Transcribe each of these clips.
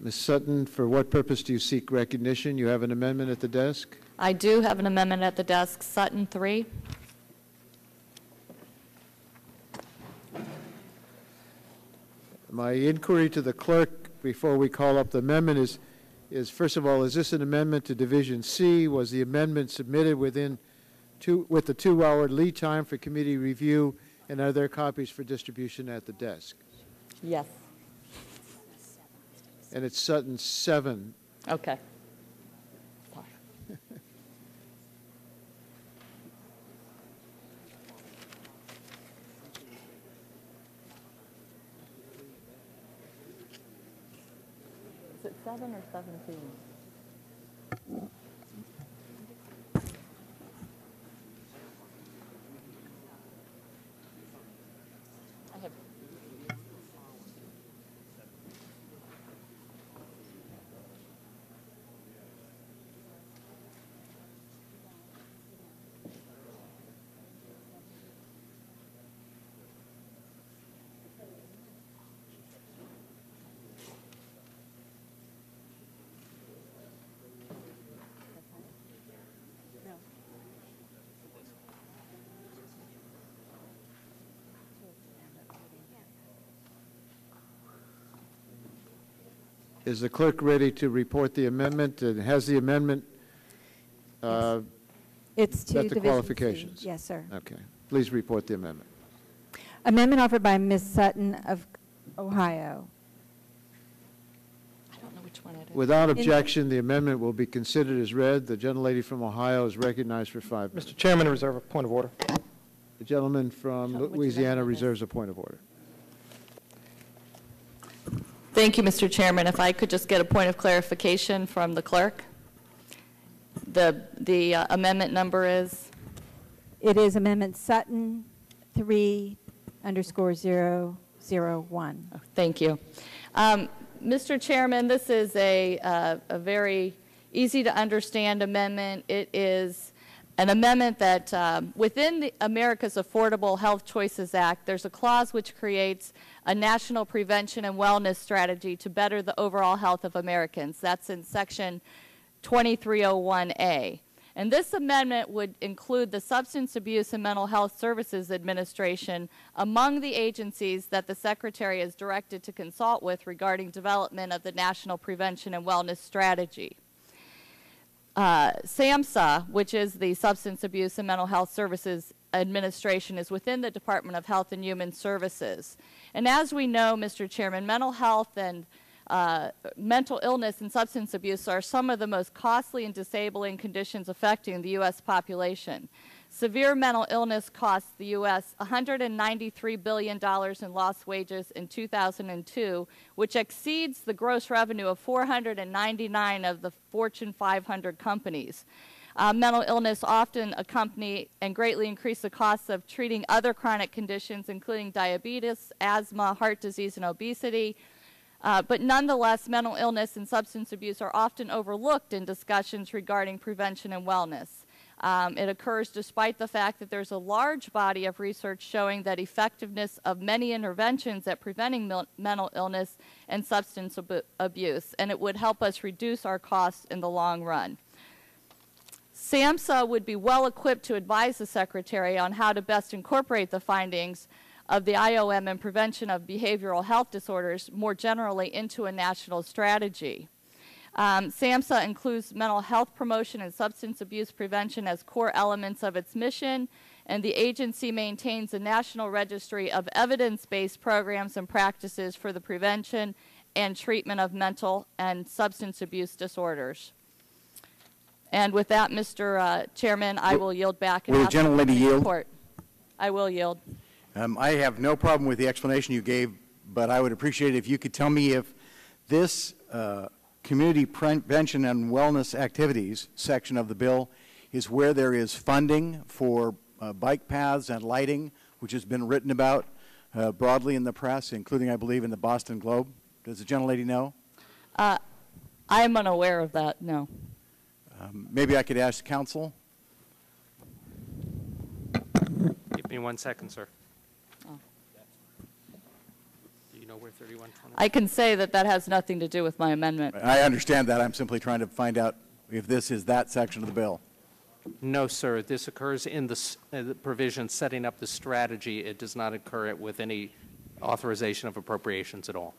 Ms. Sutton, for what purpose do you seek recognition? You have an amendment at the desk? I do have an amendment at the desk, Sutton 3. My inquiry to the clerk before we call up the amendment is first of all, is this an amendment to Division C? Was the amendment submitted with the 2-hour lead time for committee review, and are there copies for distribution at the desk? Yes. And it's Sutton 7. Okay. Is it 7 or 17? I have. Is the clerk ready to report the amendment? And has the amendment It's to met the Division qualifications? C. Yes, sir. Okay. Please report the amendment. Amendment offered by Ms. Sutton of Ohio. I don't know which one it is. Without objection, the amendment will be considered as read. The gentlelady from Ohio is recognized for 5 minutes. Mr. Chairman, I reserve a point of order. The gentleman from Which Louisiana amendment is- reserves a point of order. Thank you, Mr. Chairman. If I could just get a point of clarification from the clerk. The amendment number is? It is Amendment Sutton 3_001. Oh, thank you. Mr. Chairman, this is a very easy to understand amendment. It is an amendment that within the America's Affordable Health Choices Act, there's a clause which creates a national prevention and wellness strategy to better the overall health of Americans. That's in Section 2301A. And this amendment would include the Substance Abuse and Mental Health Services Administration among the agencies that the Secretary is directed to consult with regarding development of the National Prevention and Wellness Strategy. SAMHSA, which is the Substance Abuse and Mental Health Services Administration, is within the Department of Health and Human Services. And as we know, Mr. Chairman, mental health and mental illness and substance abuse are some of the most costly and disabling conditions affecting the U.S. population. Severe mental illness costs the U.S. $193 billion in lost wages in 2002, which exceeds the gross revenue of 499 of the Fortune 500 companies. Mental illness often accompany and greatly increase the costs of treating other chronic conditions, including diabetes, asthma, heart disease, and obesity. But nonetheless, mental illness and substance abuse are often overlooked in discussions regarding prevention and wellness. It occurs despite the fact that there's a large body of research showing that effectiveness of many interventions at preventing mental illness and substance abuse, and it would help us reduce our costs in the long run. SAMHSA would be well equipped to advise the Secretary on how to best incorporate the findings of the IOM and prevention of behavioral health disorders more generally into a national strategy. SAMHSA includes mental health promotion and substance abuse prevention as core elements of its mission, and the agency maintains a national registry of evidence-based programs and practices for the prevention and treatment of mental and substance abuse disorders. And with that, Mr. Chairman, I will yield back and ask for the report. I will yield. I have no problem with the explanation you gave, but I would appreciate it if you could tell me if this community prevention and wellness activities section of the bill is where there is funding for bike paths and lighting, which has been written about broadly in the press, including, I believe, in the Boston Globe. Does the gentlelady know? I am unaware of that, no. Maybe I could ask counsel. Give me 1 second, sir. Oh. Do you know where I can say that that has nothing to do with my amendment. I understand that. I'm simply trying to find out if this is that section of the bill. No, sir. This occurs in the provision setting up the strategy. It does not occur with any authorization of appropriations at all.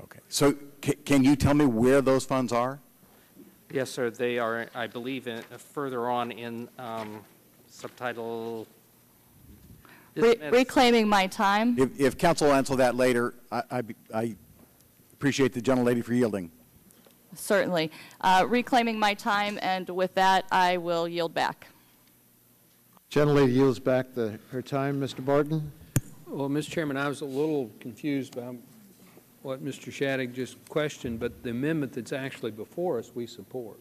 Okay. So can you tell me where those funds are? Yes, sir. They are, I believe, further on in subtitle. Reclaiming my time. If council will answer that later, I appreciate the gentlelady for yielding. Certainly. Reclaiming my time, and with that, I will yield back. Gentlelady yields back her time. Mr. Barton? Well, Mr. Chairman, I was a little confused by what Mr. Shadegg just questioned, but the amendment that's actually before us, we support.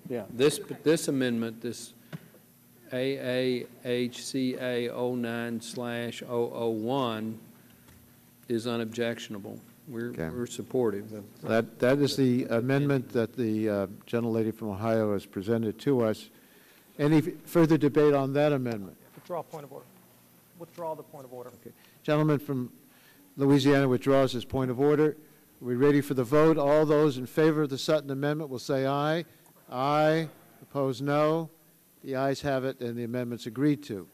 Yeah, this amendment, this AAHCA 09/001 is unobjectionable. We're supportive of That is the amendment that the gentlelady from Ohio has presented to us. Any further debate on that amendment? Withdraw point of order. Withdraw the point of order. Okay. Gentleman from Louisiana withdraws his point of order. Are we ready for the vote? All those in favor of the Sutton amendment will say aye. Aye. Opposed, no. The ayes have it, and the amendment's agreed to.